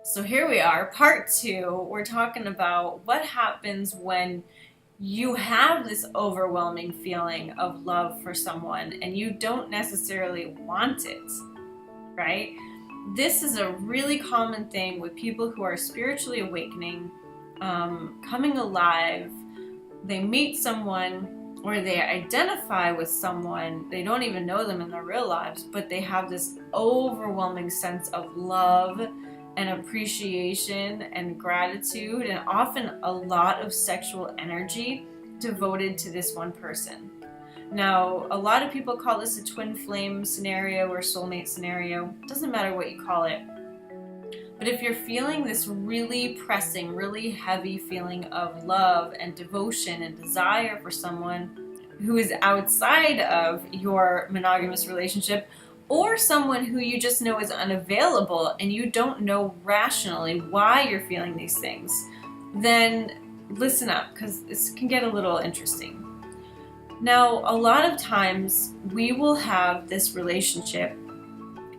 So here we are, part two. We're talking about what happens when you have this overwhelming feeling of love for someone and you don't necessarily want it, right? This is a really common thing with people who are spiritually awakening, coming alive. They meet someone or they identify with someone. They don't even know them in their real lives, but they have this overwhelming sense of love and appreciation and gratitude, and often a lot of sexual energy devoted to this one person. Now, a lot of people call this a twin flame scenario or soulmate scenario. Doesn't matter what you call it. But if you're feeling this really pressing, really heavy feeling of love and devotion and desire for someone who is outside of your monogamous relationship, or someone who you just know is unavailable and you don't know rationally why you're feeling these things, then listen up, because this can get a little interesting. Now, a lot of times we will have this relationship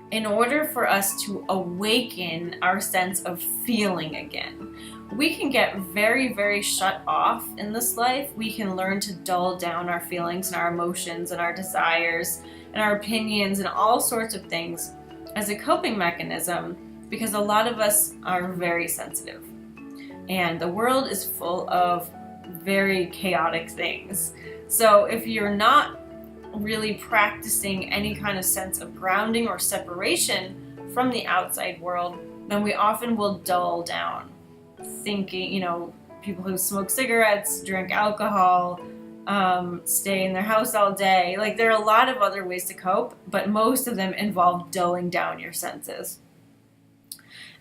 in order for us to awaken our sense of feeling again. We can get very, very shut off in this life. We can learn to dull down our feelings and our emotions and our desires and our opinions and all sorts of things as a coping mechanism, because a lot of us are very sensitive. And the world is full of very chaotic things. So if you're not really practicing any kind of sense of grounding or separation from the outside world, then we often will dull down. Thinking, people who smoke cigarettes, drink alcohol, stay in their house all day. Like, there are a lot of other ways to cope, but most of them involve dulling down your senses.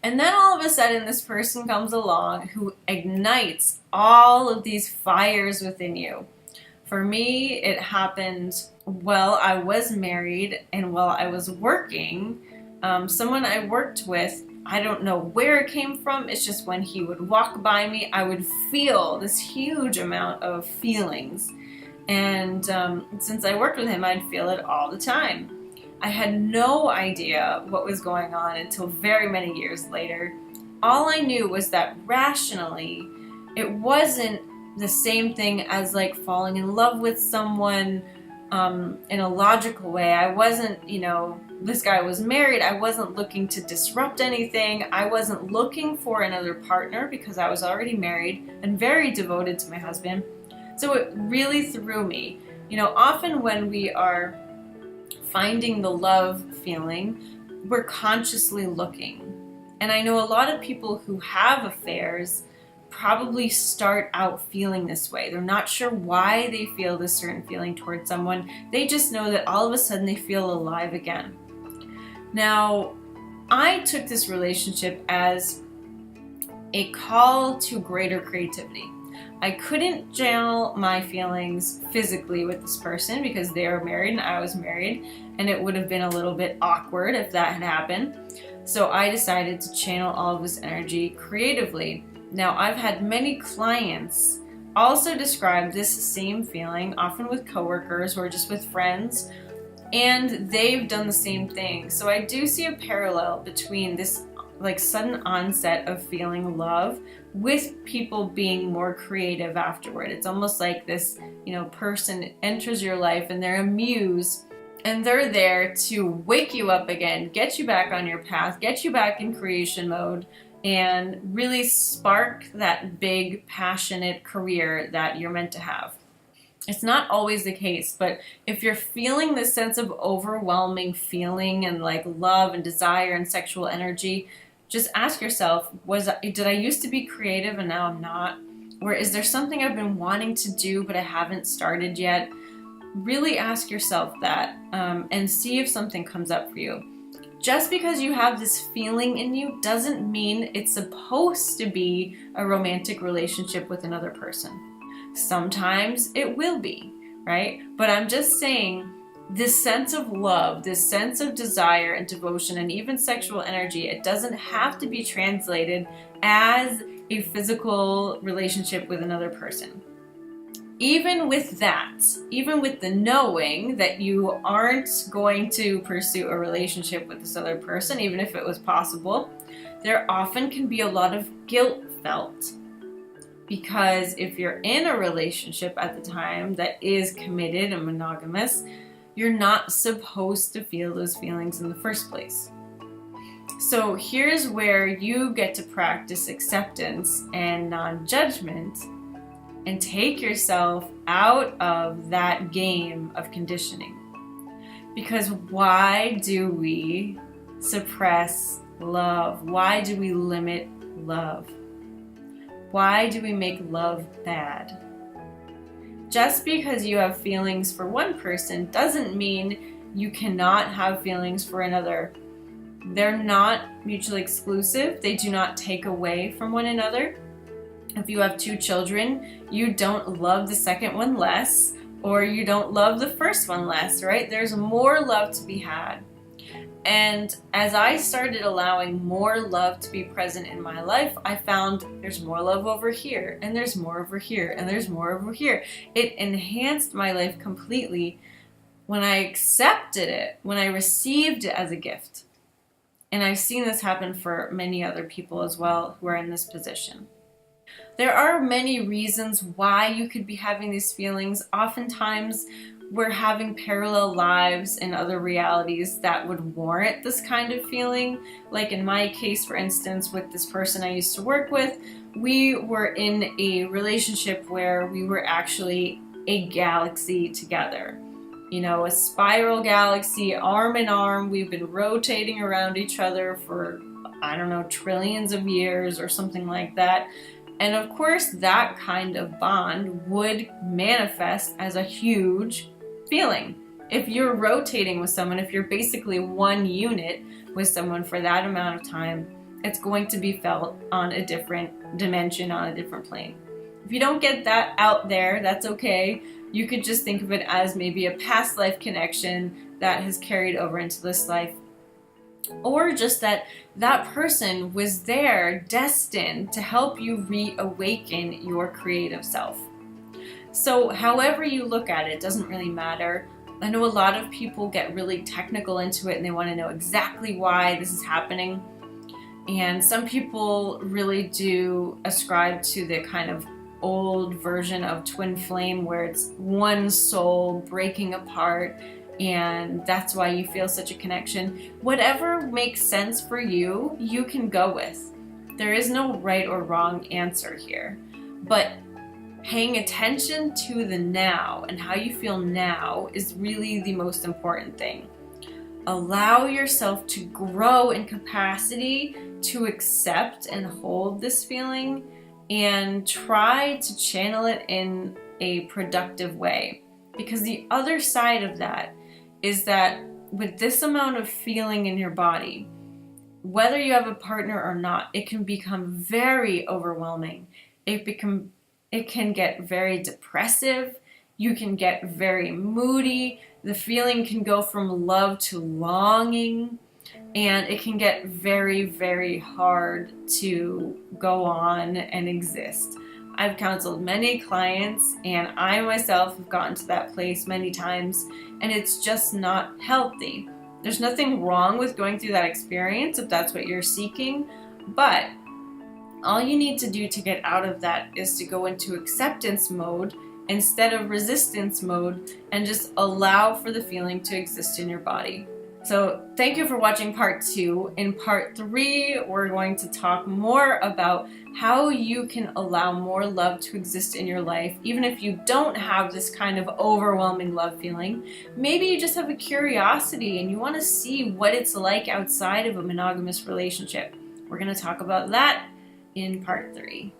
And then all of a sudden, this person comes along who ignites all of these fires within you. For me, it happened while I was married and while I was working. Someone I worked with, I don't know where it came from. It's just when he would walk by me, I would feel this huge amount of feelings. And since I worked with him, I'd feel it all the time. I had no idea what was going on until very many years later. All I knew was that rationally, it wasn't the same thing as like falling in love with someone in a logical way. I wasn't, this guy was married. I wasn't looking to disrupt anything. I wasn't looking for another partner because I was already married and very devoted to my husband. So it really threw me. Often when we are finding the love feeling, we're consciously looking. And I know a lot of people who have affairs probably start out feeling this way. They're not sure why they feel this certain feeling towards someone. They just know that all of a sudden they feel alive again. Now, I took this relationship as a call to greater creativity. I couldn't channel my feelings physically with this person because they were married and I was married, and it would have been a little bit awkward if that had happened. So I decided to channel all of this energy creatively. Now, I've had many clients also describe this same feeling, often with coworkers or just with friends, and they've done the same thing. So I do see a parallel between this sudden onset of feeling love with people being more creative afterward. It's almost like this, person enters your life and they're a muse, and they're there to wake you up again, get you back on your path, get you back in creation mode, and really spark that big, passionate career that you're meant to have. It's not always the case, but if you're feeling this sense of overwhelming feeling and love and desire and sexual energy, just ask yourself, did I used to be creative and now I'm not? Or is there something I've been wanting to do but I haven't started yet? Really ask yourself that and see if something comes up for you. Just because you have this feeling in you doesn't mean it's supposed to be a romantic relationship with another person. Sometimes it will be, right? But I'm just saying, this sense of love, this sense of desire and devotion and even sexual energy, it doesn't have to be translated as a physical relationship with another person. Even with that, even with the knowing that you aren't going to pursue a relationship with this other person, even if it was possible, there often can be a lot of guilt felt. Because if you're in a relationship at the time that is committed and monogamous, you're not supposed to feel those feelings in the first place. So here's where you get to practice acceptance and non-judgment and take yourself out of that game of conditioning. Because why do we suppress love? Why do we limit love? Why do we make love bad? Just because you have feelings for one person doesn't mean you cannot have feelings for another. They're not mutually exclusive. They do not take away from one another. If you have 2 children, you don't love the second one less, or you don't love the first one less, right? There's more love to be had. And as I started allowing more love to be present in my life, I found there's more love over here, and there's more over here, and there's more over here. It enhanced my life completely when I accepted it, when I received it as a gift. And I've seen this happen for many other people as well who are in this position. There are many reasons why you could be having these feelings. Oftentimes, we're having parallel lives in other realities that would warrant this kind of feeling. Like in my case, for instance, with this person I used to work with, we were in a relationship where we were actually a galaxy together. You know, a spiral galaxy, arm in arm. We've been rotating around each other for, I don't know, trillions of years or something like that. And of course, that kind of bond would manifest as a huge feeling. If you're rotating with someone, if you're basically one unit with someone for that amount of time, it's going to be felt on a different dimension, on a different plane. If you don't get that out there, that's okay. You could just think of it as maybe a past life connection that has carried over into this life. Or just that person was there, destined to help you reawaken your creative self. So however you look at it doesn't really matter. I know a lot of people get really technical into it and they want to know exactly why this is happening. And some people really do ascribe to the kind of old version of twin flame where it's one soul breaking apart, and that's why you feel such a connection. Whatever makes sense for you, you can go with. There is no right or wrong answer here. But paying attention to the now and how you feel now is really the most important thing. Allow yourself to grow in capacity to accept and hold this feeling, and try to channel it in a productive way. Because the other side of that is that with this amount of feeling in your body, whether you have a partner or not, it can become very overwhelming. It can get very depressive. You can get very moody. The feeling can go from love to longing. And it can get very, very hard to go on and exist. I've counseled many clients, and I myself have gotten to that place many times, and it's just not healthy. There's nothing wrong with going through that experience if that's what you're seeking, but all you need to do to get out of that is to go into acceptance mode instead of resistance mode and just allow for the feeling to exist in your body. So thank you for watching part 2. In part 3, we're going to talk more about how you can allow more love to exist in your life, even if you don't have this kind of overwhelming love feeling. Maybe you just have a curiosity and you want to see what it's like outside of a monogamous relationship. We're going to talk about that in part 3.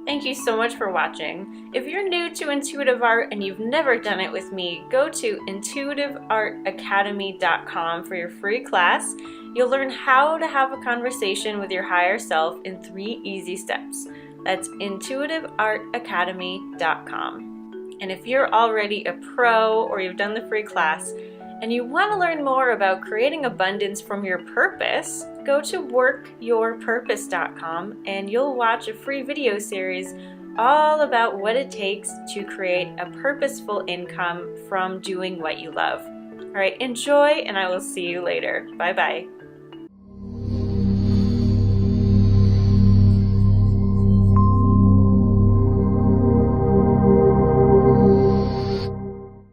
Thank you so much for watching. If you're new to intuitive art and you've never done it with me, go to intuitiveartacademy.com for your free class. You'll learn how to have a conversation with your higher self in 3 easy steps. That's intuitiveartacademy.com. And if you're already a pro or you've done the free class and you want to learn more about creating abundance from your purpose, go to workyourpurpose.com and you'll watch a free video series all about what it takes to create a purposeful income from doing what you love. All right, enjoy, and I will see you later. Bye-bye.